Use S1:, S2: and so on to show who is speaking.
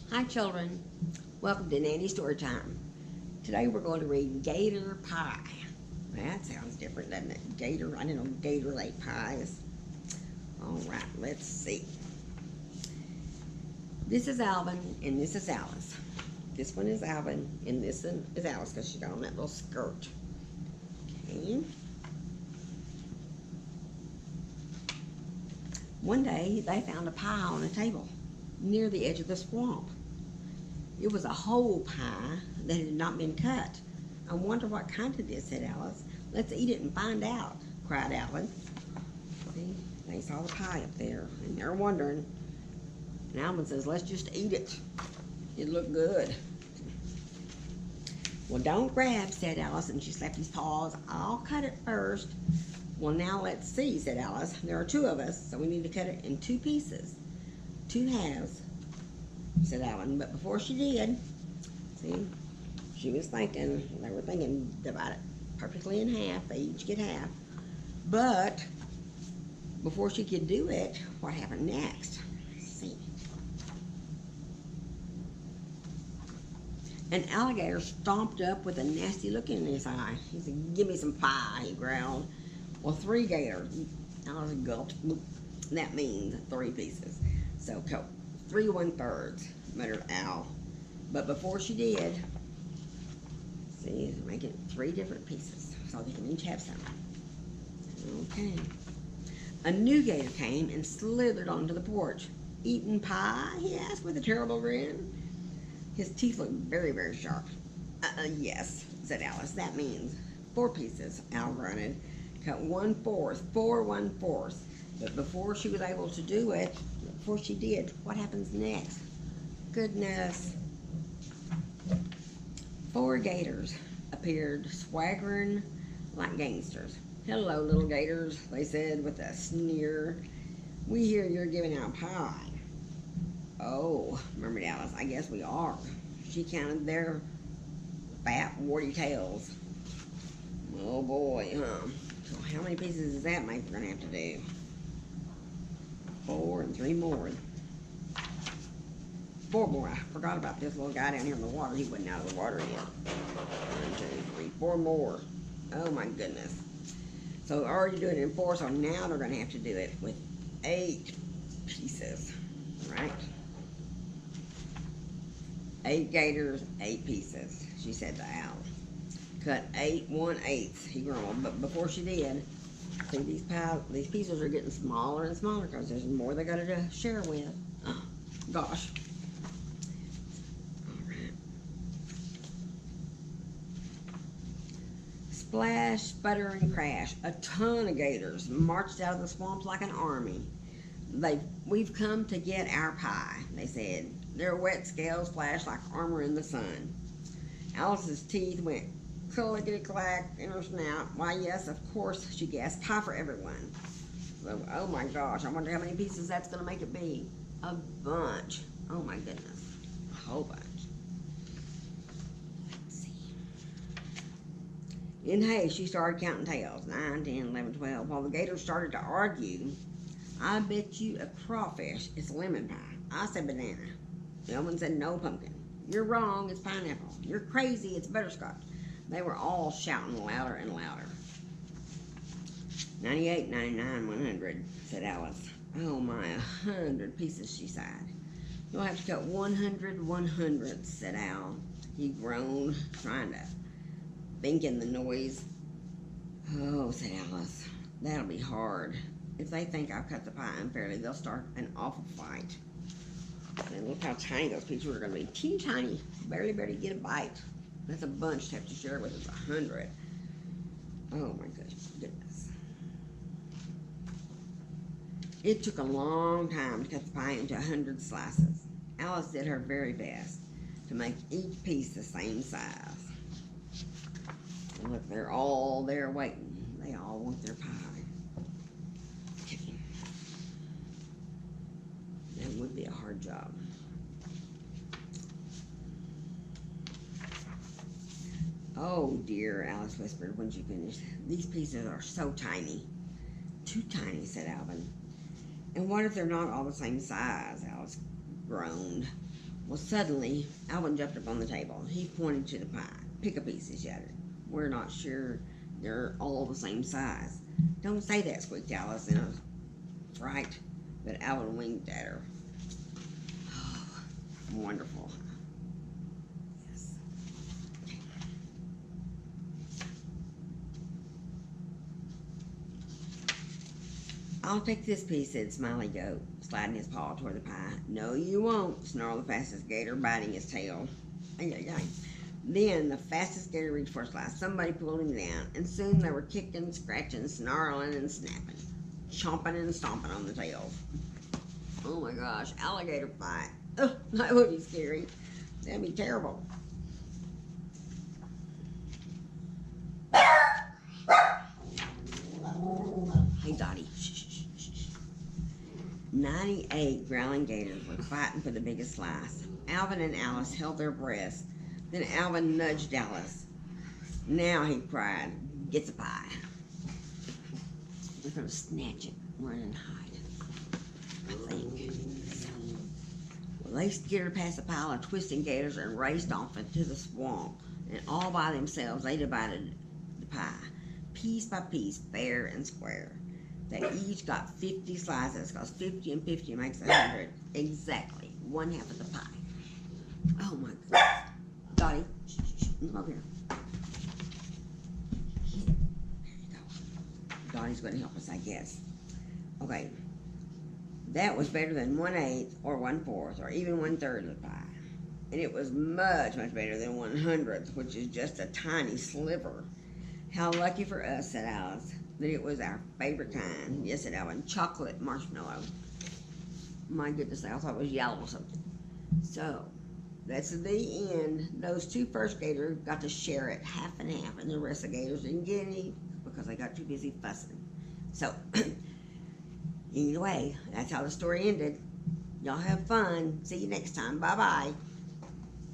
S1: Hi children, welcome to Nanny Story Time. Today we're going to read Gator Pie. That sounds different, doesn't it? Gator, I didn't know Gator ate pies. Alright, let's see. This is Alvin and this is Alice. This one is Alvin and this one is Alice because she got on that little skirt. Okay. One day they found a pie on a table near the edge of the swamp. It was a whole pie that had not been cut. I wonder what kind it is, said Alice. Let's eat it and find out, cried Alvin. See, they saw the pie up there, and they're wondering. And Alvin says, let's just eat it. It looked good. Well, don't grab, said Alice, and she slapped his paws. I'll cut it first. Well, now let's see, said Alice. There are two of us, so we need to cut it in two pieces. Two halves, said Alvin. But before she did, see, she was thinking, they were thinking, divide it perfectly in half. They each get half. But before she could do it, what happened next? Let's see. An alligator stomped up with a nasty look in his eye. He said, give me some pie, he growled. Well, three gators. Alice gulped. That means three pieces. So, 3 1/3, muttered Al. But before she did, see, make it 3 different pieces so they can each have some. Okay. A new gator came and slithered onto the porch. Eating pie? He asked with a terrible grin. His teeth looked very, very sharp. Yes, said Alice. That means 4 pieces, Al grunted. Cut 1/4, 4 1/4. But before she was able to do it, before she did, what happens next? Goodness. 4 gators appeared, swaggering like gangsters. Hello, little gators, they said with a sneer. We hear you're giving out pie. Oh, murmured Alice, I guess we are. She counted their fat, warty tails. Oh boy, huh? So how many pieces does that make we're going to have to do? 4 and 3 more. 4 more. I forgot about this little guy down here in the water. He wasn't out of the water yet. 1, 2, 3, 4 more. Oh my goodness. So they're already doing it in 4, so now they're going to have to do it with 8 pieces. Right? 8 gators, 8 pieces, she said to Al. Cut 8 1/8, he grumbled. But before she did, see, these pieces are getting smaller and smaller because there's more they got to share with. Oh, gosh. All right. Splash, sputter, and crash. A ton of gators marched out of the swamp like an army. We've come to get our pie, they said. Their wet scales flashed like armor in the sun. Alice's teeth went clickety-clack in her snout. Why, yes, of course, she guessed. Pie for everyone. So, oh my gosh, I wonder how many pieces that's going to make it be. A bunch. Oh my goodness. A whole bunch. Let's see. In haste, she started counting tails. 9, 10, 11, 12. While the gators started to argue, I bet you a crawfish is lemon pie. I said banana. Melvin said no, pumpkin. You're wrong, it's pineapple. You're crazy, it's butterscotch. They were all shouting louder and louder. 98, 99, 100, said Alice. Oh my, 100 pieces, she sighed. You'll have to cut 100 100, said Al. He groaned, trying to think in the noise. Oh, said Alice, that'll be hard. If they think I've cut the pie unfairly, they'll start an awful fight. And look how tiny those pieces are going to be. Teeny tiny. Barely get a bite. That's a bunch to have to share with us. 100. Oh my goodness. It took a long time to cut the pie into 100 slices. Alice did her very best to make each piece the same size. And look, they're all there waiting. They all want their pie. That would be a hard job. Oh dear, Alice whispered when she finished. These pieces are so tiny. Too tiny, said Alvin. And what if they're not all the same size? Alice groaned. Well, suddenly, Alvin jumped up on the table. He pointed to the pie. Pick a piece, he shouted. We're not sure they're all the same size. Don't say that, squeaked Alice in a fright. But Alvin winked at her. Oh, wonderful. Yes. I'll take this piece, said Smiley Goat, sliding his paw toward the pie. No, you won't, snarled the fastest gator, biting his tail. Ay, ay, ay. Then the fastest gator reached for a slice. Somebody pulled him down, and soon they were kicking, scratching, snarling, and snapping, chomping and stomping on the tails. Oh my gosh, alligator fight. Oh, that would be scary. That'd be terrible. Hey, Dottie. Shh, shh, shh, shh. 98 growling gators were fighting for the biggest slice. Alvin and Alice held their breaths. Then Alvin nudged Alice. Now, he cried, get the pie. We're going to snatch it, run and hide, I think. Well, they skittered past a pile of twisting gators and raced off into the swamp. And all by themselves, they divided the pie, piece by piece, fair and square. They each got 50 slices, because 50 and 50 makes 100. Exactly, one half of the pie. Oh my goodness. Dottie, shh, shh, shh, come over here. There you go. Dottie's going to help us, I guess. Okay. That was better than 1/8 or 1/4 or even 1/3 of the pie. And it was much, much better than 1/100th, which is just a tiny sliver. How lucky for us, said Alice, that it was our favorite kind. Yes, said Alvin, chocolate marshmallow. My goodness, I thought it was yellow or something. So, that's the end. Those two first gators got to share it half and half, and the rest of the gators didn't get any because they got too busy fussing. So, anyway, that's how the story ended. Y'all have fun. See you next time. Bye-bye.